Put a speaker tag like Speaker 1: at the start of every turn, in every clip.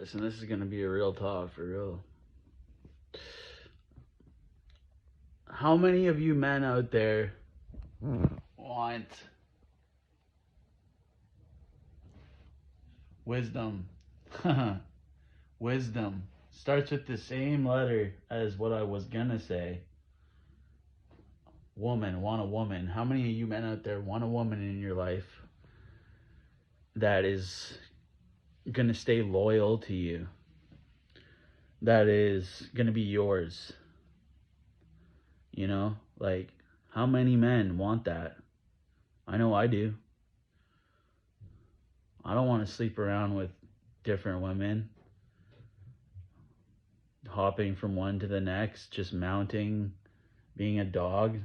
Speaker 1: Listen, this is going to be a real talk for real. How many of you men out there want wisdom? Wisdom starts with the same letter as what I was going to say. Woman, want a woman. How many of you men out there want a woman in your life that is going to stay loyal to you? That is going to be yours? You know, like, how many men want that? I know I do. I don't want to sleep around with different women, hopping from one to the next, just mounting, being a dog.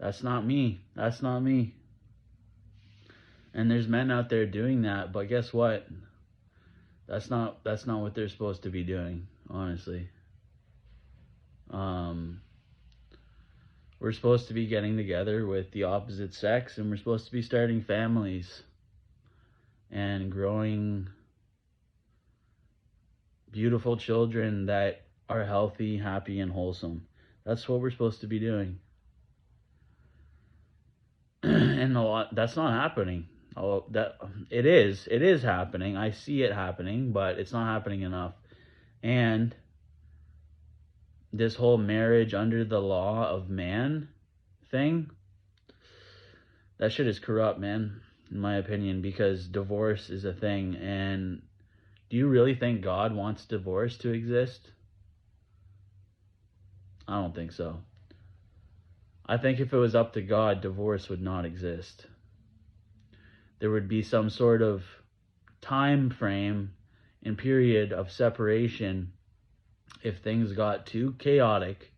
Speaker 1: That's not me. That's not me. And there's men out there doing that, but guess what? That's not what they're supposed to be doing, honestly. We're supposed to be getting together with the opposite sex, and we're supposed to be starting families and growing beautiful children that are healthy, happy, and wholesome. That's what we're supposed to be doing. And that's not happening. It is happening. I see it happening, but it's not happening enough. And this whole marriage under the law of man thing, that shit is corrupt, man, in my opinion, because divorce is a thing. And do you really think God wants divorce to exist? I don't think so. I think if it was up to God, divorce would not exist. There would be some sort of time frame and period of separation if things got too chaotic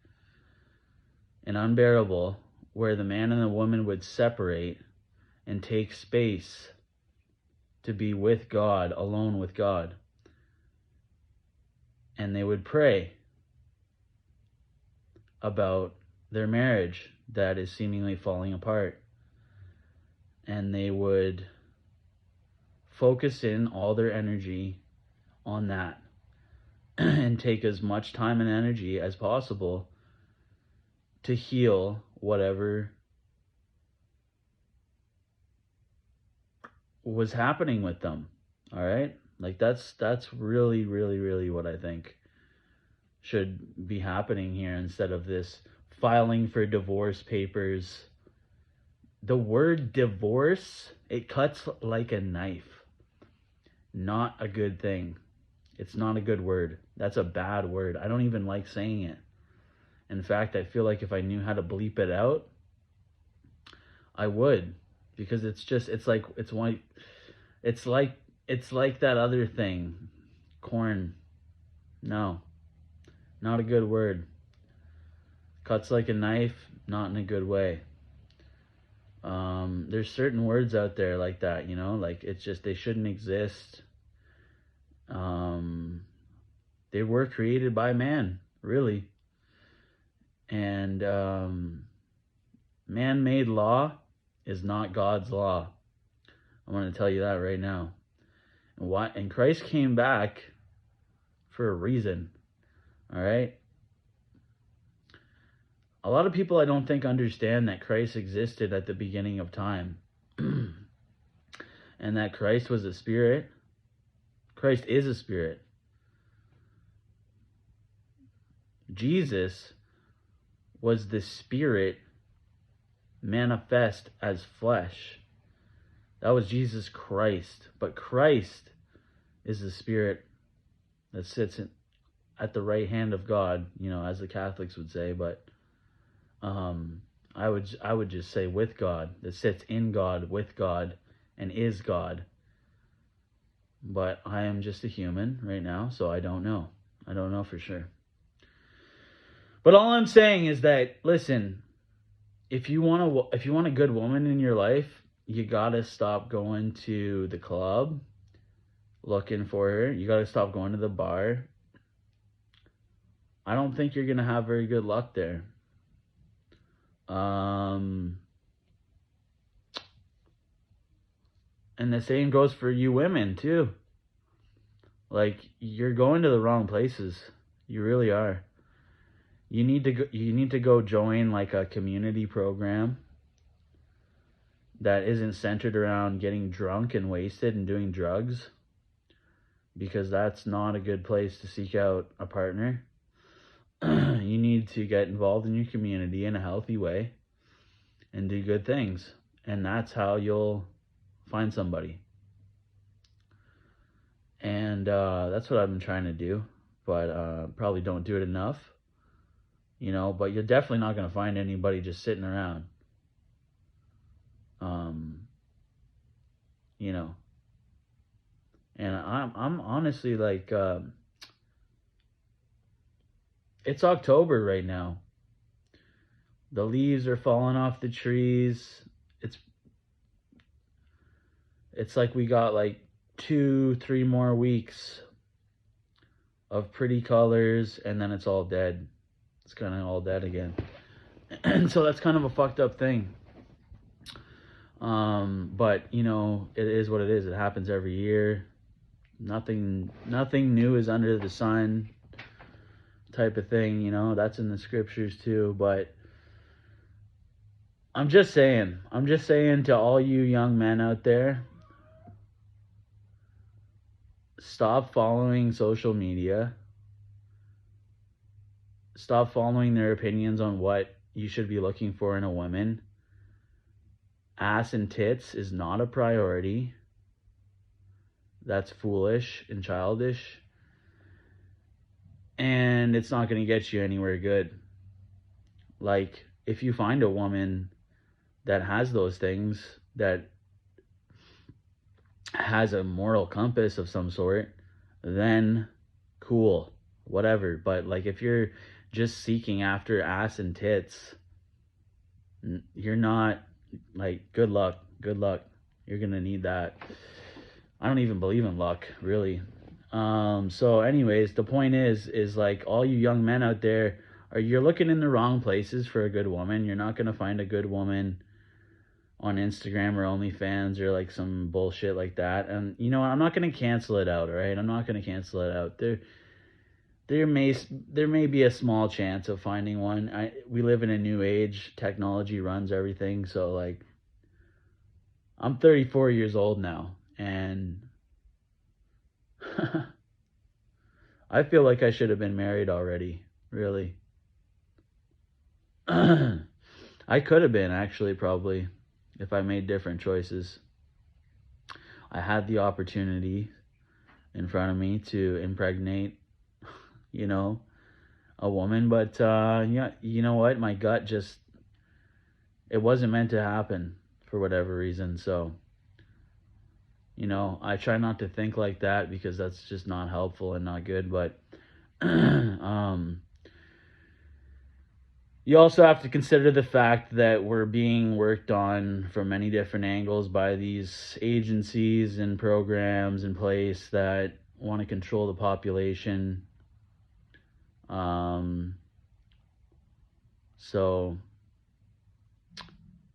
Speaker 1: and unbearable, where the man and the woman would separate and take space to be with God, alone with God. And they would pray about their marriage that is seemingly falling apart. And they would focus in all their energy on that and take as much time and energy as possible to heal whatever was happening with them. All right? Like, that's really, really, really what I think should be happening here, instead of this filing for divorce papers. The word divorce, it cuts like a knife. Not a good thing. It's not a good word. That's a bad word. I don't even like saying it. In fact, I feel like if I knew how to bleep it out, I would, because it's like that other thing, corn. No, not a good word. Cuts like a knife, not in a good way. There's certain words out there like that, you know, like, it's just, they shouldn't exist. They were created by man, really. And man-made law is not God's law. I'm going to tell you that right now. And Christ came back for a reason. All right? A lot of people, I don't think, understand that Christ existed at the beginning of time. And that Christ was a spirit. Christ is a spirit. Jesus was the spirit manifest as flesh. That was Jesus Christ. But Christ is the spirit that sits at the right hand of God, you know, as the Catholics would say. But I would just say with God, that sits in God, with God, and is God. But I am just a human right now, so I don't know. I don't know for sure. But all I'm saying is that, listen, if you want a good woman in your life, you gotta stop going to the club looking for her. You gotta stop going to the bar. I don't think you're gonna have very good luck there. And the same goes for you women too. Like, you're going to the wrong places. You really are. You need to go join like a community program that isn't centered around getting drunk and wasted and doing drugs, because that's not a good place to seek out a partner. You need to get involved in your community in a healthy way and do good things. And that's how you'll find somebody. And that's what I've been trying to do, but probably don't do it enough, but you're definitely not going to find anybody just sitting around. Um, you know, and I'm honestly like, it's October right now. The leaves are falling off the trees. It's it's like we got like 2-3 more weeks of pretty colors, and then it's all dead. It's kind of all dead again. And so that's kind of a fucked up thing. But it is what it is. It happens every year. Nothing new is under the sun, type of thing. That's in the scriptures too. But I'm just saying to all you young men out there, stop following social media. Stop following their opinions on what you should be looking for in a woman. Ass and tits is not a priority. That's foolish and childish. And it's not going to get you anywhere good. Like, if you find a woman that has those things, that has a moral compass of some sort, then cool, whatever. But like, if you're just seeking after ass and tits, you're not, like, good luck. You're gonna need that. I don't even believe in luck, really. So anyways, the point is like, all you young men out there, you're looking in the wrong places for a good woman. You're not gonna find a good woman on Instagram or OnlyFans or like some bullshit like that. And I'm not gonna cancel it out, all right? I'm not gonna cancel it out. There may be a small chance of finding one. We live in a new age. Technology runs everything. So like, I'm 34 years old now, and I feel like I should have been married already, really. I could have been, actually, probably, if I made different choices. I had the opportunity in front of me to impregnate, a woman, but yeah, you know what? My gut just, it wasn't meant to happen for whatever reason. So, I try not to think like that, because that's just not helpful and not good. But you also have to consider the fact that we're being worked on from many different angles by these agencies and programs in place that want to control the population. So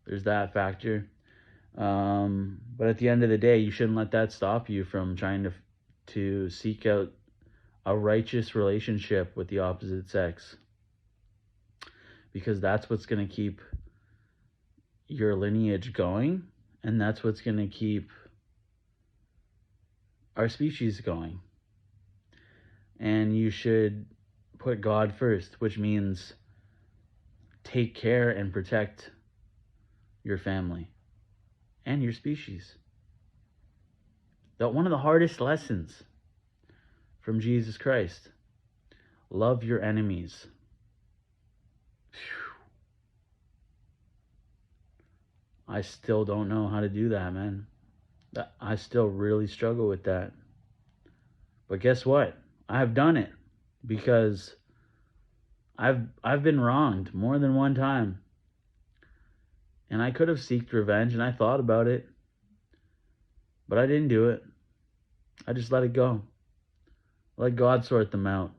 Speaker 1: there's that factor. But at the end of the day, you shouldn't let that stop you from trying to seek out a righteous relationship with the opposite sex, because that's what's going to keep your lineage going, and that's what's going to keep our species going. And you should put God first, which means take care and protect your family and your species. One of the hardest lessons from Jesus Christ: love your enemies. I still don't know how to do that, man. I still really struggle with that. But guess what? I've done it, because I've been wronged more than one time. And I could have sought revenge, and I thought about it, but I didn't do it. I just let it go. Let God sort them out.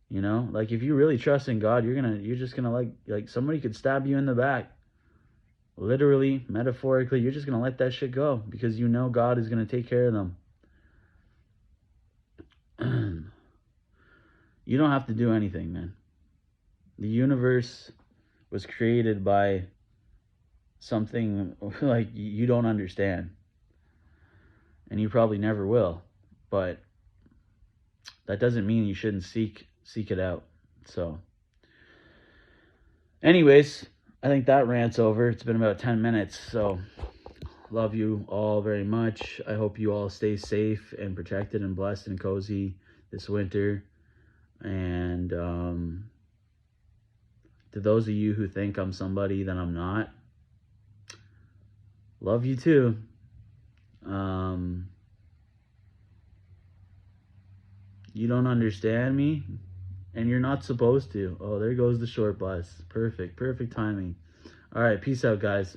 Speaker 1: Like, if you really trust in God, you're just gonna like somebody could stab you in the back. Literally, metaphorically, you're just gonna let that shit go, because God is gonna take care of them. You don't have to do anything, man. The universe was created by something like you don't understand, and you probably never will. But that doesn't mean you shouldn't seek it out. So, anyways, I think that rant's over. It's been about 10 minutes. So, love you all very much. I hope you all stay safe and protected and blessed and cozy this winter. And to those of you who think I'm somebody that I'm not, love you too. You don't understand me, and you're not supposed to. Oh, there goes the short bus. Perfect timing. All right, peace out, guys.